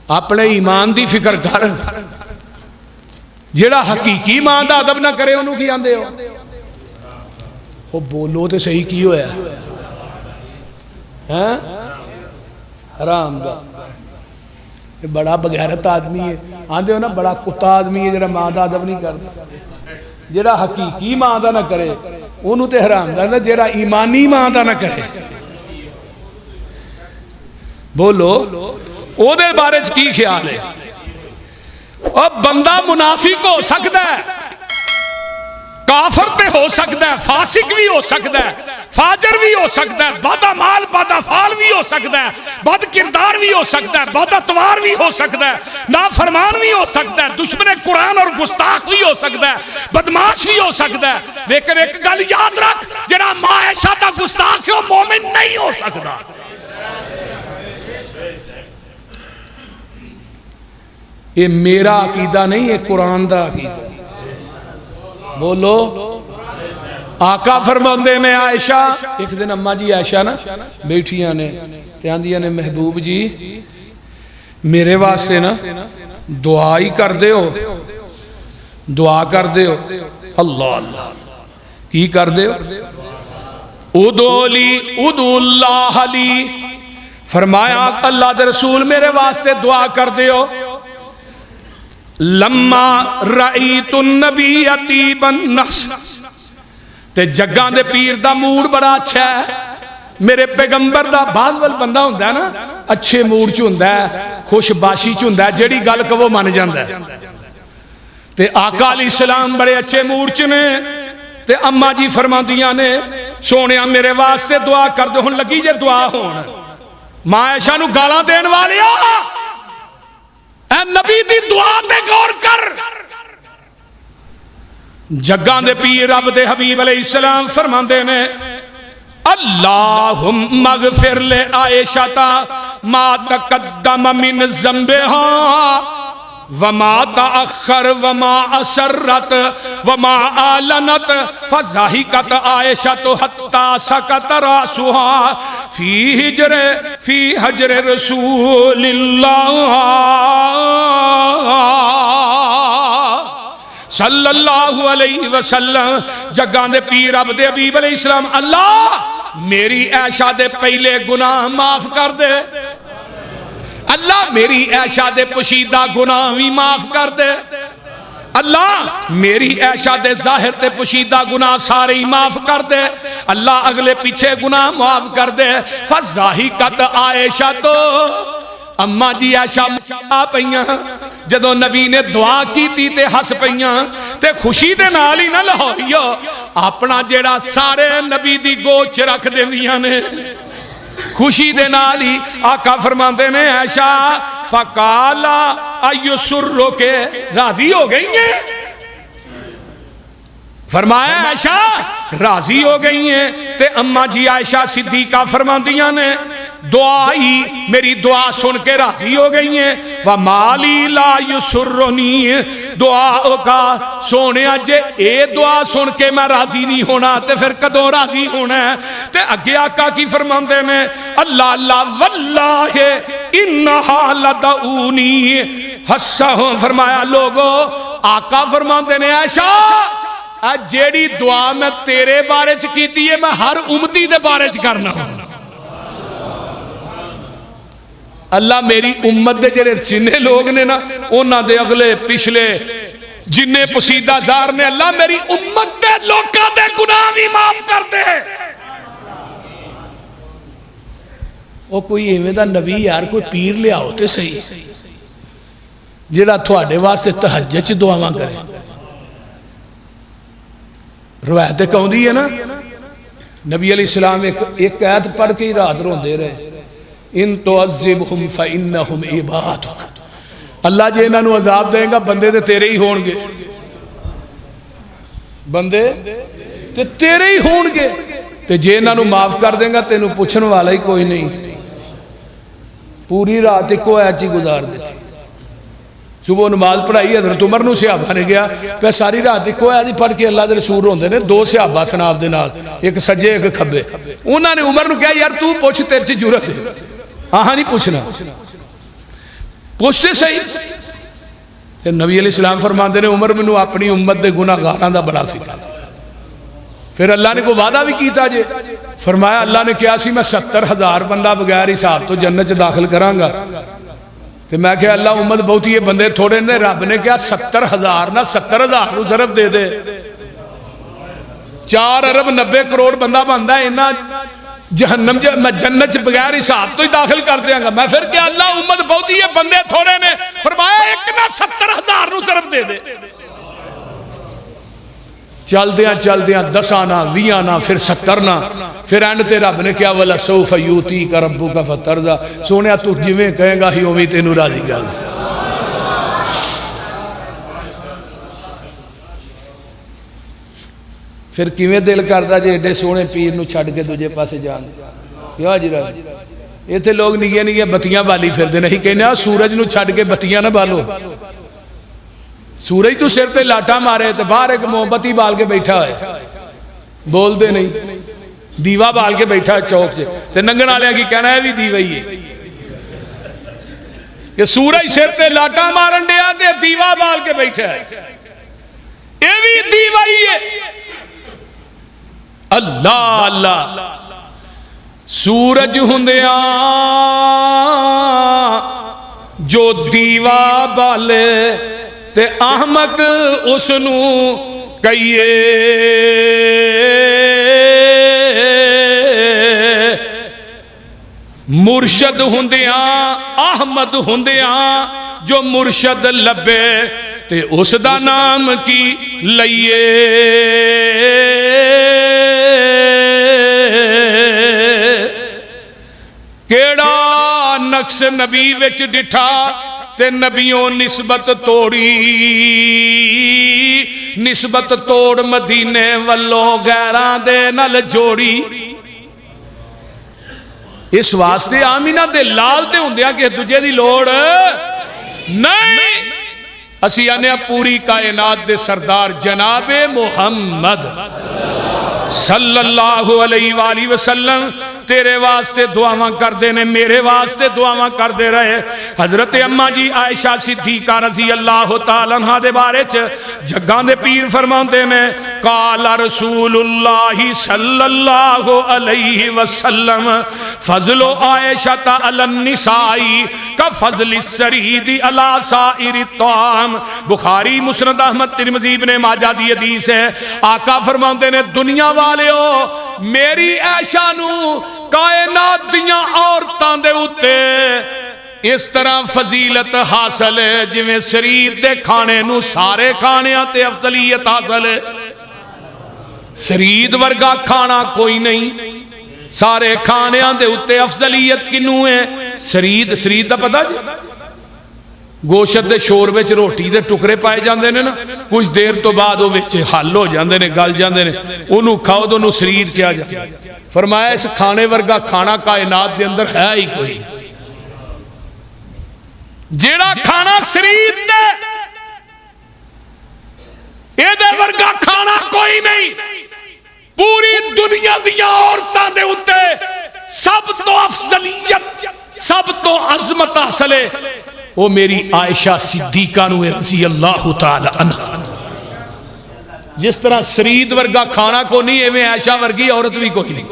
اپنے ایمان دی فکر کر. جیڑا حقیقی ایمان دا ادب نہ کرے انہوں کی آندے ہو؟ وہ بولو تے صحیح کی ہویا ہے حرام دا. بڑا بغیرت آدمی ہے آندے ہو نا، بڑا کتا آدمی ہے جڑا ماں دا ادب نہیں کرتا. جڑا حقیقی ماں دا نہ کرے انہوں تے حرام دا. جڑا ایمانی ماں دا نہ کرے بولو او دے بارے کی خیال ہے؟ اب بندہ منافق ہو سکتا ہے، کافر تے ہو سکتا ہے، فاسق بھی ہو سکتا ہے، فاجر بھی ہو سکتا ہے، بدعمال بدافعال بھی ہو سکتا ہے، بد کردار بھی ہو سکتا ہے، بد اتوار بھی ہو سکتا ہے، نافرمان بھی ہو سکتا ہے، دشمن قرآن اور گستاخ بھی ہو سکتا ہے، بدماش بھی ہو سکتا ہے. لیکن ایک گل یاد رکھ، جڑا ماں عائشہ دا گستاخ ہے وہ مومن نہیں ہو سکتا. یہ میرا عقیدہ نہیں، یہ قرآن دا عقیدہ. بولو. آقا فرماندے نے عائشہ، ایک دن اماں جی عائشہ نا بیٹھیاں نے تیاندیاں نے محبوب جی میرے واسطے نا دعا ہی کر دے ہو، دعا کر دے ہو. اللہ اللہ کی کر دے ہو؟ ادعو لی ادعو اللہ لی. فرمایا اللہ دے رسول میرے واسطے دعا کر دے ہو. لما رأیت النبی طیب النفس، تے جگاں دے پیر دا موڈ بڑا اچھا ہے. میرے پیغمبر دا بعض وال بندہ ہوندہ ہے نا اچھے موڈ چ ہوندہ ہے، خوش باشی چ ہوندہ ہے، جیڑی گل کہ وہ مان جاندہ ہے. تے آقا علیہ السلام بڑے اچھے موڈ چ نے. تے اماں جی فرماندیاں نے سونیا میرے واسطے دعا کر دو. ہن لگی جے دعا ہون ماں عائشہ نو گالاں دین والیا، اے نبی دی دعا تے غور کر. جگاں دے پیر رب دے حبیب علیہ السلام فرماندے نے اللہم اغفر لے عائشہ ما تقدم من ذنبہا وما تأخر وما اسرت وما آلنت فضحکت عائشہ حتی سکت راسها فی حجر رسول اللہ صلی اللہ علیہ وسلم. جگاں دے پیر رب دے حبیب علیہ السلام اللہ میری عائشہ دے پہلے گناہ معاف کر دے، اللہ میری عائشہ دے پوشیدہ گناہ بھی معاف کر دے، اللہ میری عائشہ دے ظاہر تے پوشیدہ گناہ سارے ہی معاف کر دے، اللہ اگلے پیچھے گناہ معاف کر دے. فضحکت عائشہ تو اماں جی عائشہ پئیاں جدو نبی نے دعا کی تی تے ہس پئیاں تے خوشی دے نال ہی نہ لاہوریو اپنا جیڑا سارے نبی دی گوچ رکھ دیندیاں نے خوشی دے نال ہی. آقا فرماندے نے عائشہ فقالا ایسرو کے راضی ہو گئی ہیں. فرمایا عائشہ راضی ہو گئی ہیں. تے اماں جی عائشہ صدیقہ فرماندیاں نے دعائی میری دعا سن کے راضی ہو گئی ہیں. وَمَالِي لَا يُسُرُّنِي دعا کا سونے جے اے دعا سن کے میں راضی نہیں ہونا تے پھر کدوں راضی ہونا ہے. تے اگے آقا کی فرماندے نے اللہ اللہ واللہ انہا لدعونی حسہ. فرمایا لوگو آقا فرماندے نے عائشہ جیڑی دعا میں تیرے بارے چ کیتی ہے میں ہر امتی دے بارے چ کرنا ہوں. اللہ میری امت دے جڑے جننے لوگ نے نا اونا دے اگلے پچھلے جننے پسیدہ زار نے اللہ میری امت دے لوکاں دے گناہ بھی معاف کر دے. وہ کوئی ایویں دا نبی یار کوئی پیر لے آؤ تے صحیح جڑا تھوڑے واسطے تہجد چ دعاواں کرے. روایت کہوں دی ہے نا نبی علیہ السلام ایک آیت پڑھ کے ہی رات روندے رہے ان تعذبہم فإنہم عبادک. اللہ جے انہاں نو عذاب دیں گا بندے تے تیرے ہی ہون گے، بندے تے تیرے ہی ہون گے. تے جے انہاں نو معاف کر دیں گا تینوں پوچھن والا ہی کوئی نہیں. پوری رات کو ایچی گزار دیتی. صبح نماز پڑھائی حضرت عمر نو صحابہ نے گیا پہ ساری رات کو ایچی پڑھ کے اللہ دے رسول ہوندے نے. دو صحابہ سناب دے نال ایک سجے ایک کھبے. انہاں نے عمر نو کہا یار تو پوچھ تیرے چ جرت ہے. ہاں نہیں پوچھنا. پوچھتے صحیح تے نبی علیہ السلام فرماندے نے عمر مینوں اپنی امت دے گناہگاراں دا بڑا فکر۔ پھر اللہ نے کوئی وعدہ بھی کیتا جے، فرمایا اللہ نے کیا سی میں 70,000 بندہ بغیر حساب تو جنت داخل کراں گا۔ تو میں کہا اللہ امت بہت یہ بندے تھوڑے نے، رب نے کیا 70,000 نہ 70,000 نو ضرب دے دے، 4 ارب 90 کروڑ بندہ بندا ہے، انہاں جہنم میں جنت بغیر حساب تو ہی داخل کر دیاں گا۔ میں پھر کیا اللہ امت بہت یہ بندے تھوڑے نے، فرمایا ایک نہ 70,000 نو ضرب دے دے۔ چل دیاں 10 آنا 20 آنا پھر 70 نا، پھر اینڈ تے رب نے کیا وَلَسَوْفَ يُؤْتِيكَ رَبُّكَ فَتَرْضَىٰ، سونیا تو جویں کہے گا ہی اوویں تینوں راضی کر دے۔ پھر کیویں دل کردا جے ایڈے سونے پیر نو چھڈ کے دوجے پاسے جان کیا جی راج ایتھے لوگ نگیاں نگیاں بتیاں بالی پھردے نہیں کہنے سورج نو چھڈ کے بتیاں نہ بالو، سورج تو سر تے لاٹا مارے تے باہر ایک موم بتی بال کے بیٹھا ہے، بول دے نہیں، دیوا بال کے بیٹھا ہے چوک سے، تے ننگن والے کی کہنا ہے بھی دیوا ہی ہے کہ سورج سر تے لاٹا مارن دیا تے دیوا بال کے بیٹھا ہے، اے بھی دیوا ہی ہے۔ اللہ اللہ سورج ہوندیاں جو دیوا بالے تے احمق اس نو کہیے، مرشد ہوندیاں احمد ہوندیاں جو مرشد لبے تے اس دا نام کی لئیے، کیڑا نقص نبی وچ ڈٹھا تے نبیوں نسبت توڑی، نسبت توڑ مدینے والوں غیران دے نال جوڑی۔ اس واسطے آمینہ دے لال دے ہوندیاں کہ تجھے دی لوڑ نہیں، اسی آنے پوری کائنات دے سردار جناب محمد صلی اللہ علیہ وآلہ وسلم تیرے واسطے دعاواں کر دینے، میرے واسطے دعاواں کر دے رہے۔ حضرت اماں جی عائشہ صدیقہ رضی اللہ تعالیٰ عنہ دے بارے جگان دے پیر فرماندے نے، قال رسول اللہ صلی اللہ علیہ وسلم فضل عائشہ علی النساء کا فضل السرید علی سائر الطعام۔ بخاری مسند احمد ترمذی ابن ماجہ دی حدیث ہے، آقا فرماندے نے دنیا والے ہو میری عائشہ نو کائنات دیاں عورتاں دے اتے اس طرح فضیلت حاصل ہے جویں شریف دے کھانے نو سارے کھانیاں تے افضلیت حاصل ہے۔ شریف ورگا کھانا کوئی نہیں، سارے کھانیاں دے اتے افضلیت کنوں ہے؟ شریف دا پتہ جی گوشت دے شور وچ روٹی دے ٹکرے پائے جاندے نے نا، کچھ دیر تو بعد وہ وچ حل ہو جاندے نے گل جاندے نے، انہوں کھاؤ تو انہوں شریف کیا جاندے۔ فرمایا اس کھانے ورگا کھانا کائنات دے اندر ہے ہی کوئی، جیڑا کھانا شریف دے اے دے ورگا کھانا کوئی نہیں۔ پوری دنیا دیا عورتاں دے اتے سب تو افضلیت سب تو عظمت حاصل ہے وہ میری عائشہ صدیقہ نو رضی اللہ تعالی عنہ۔ جس طرح شرید ورگا کھانا کو نہیں ایویں عائشہ ورگی عورت بھی کوئی نہیں۔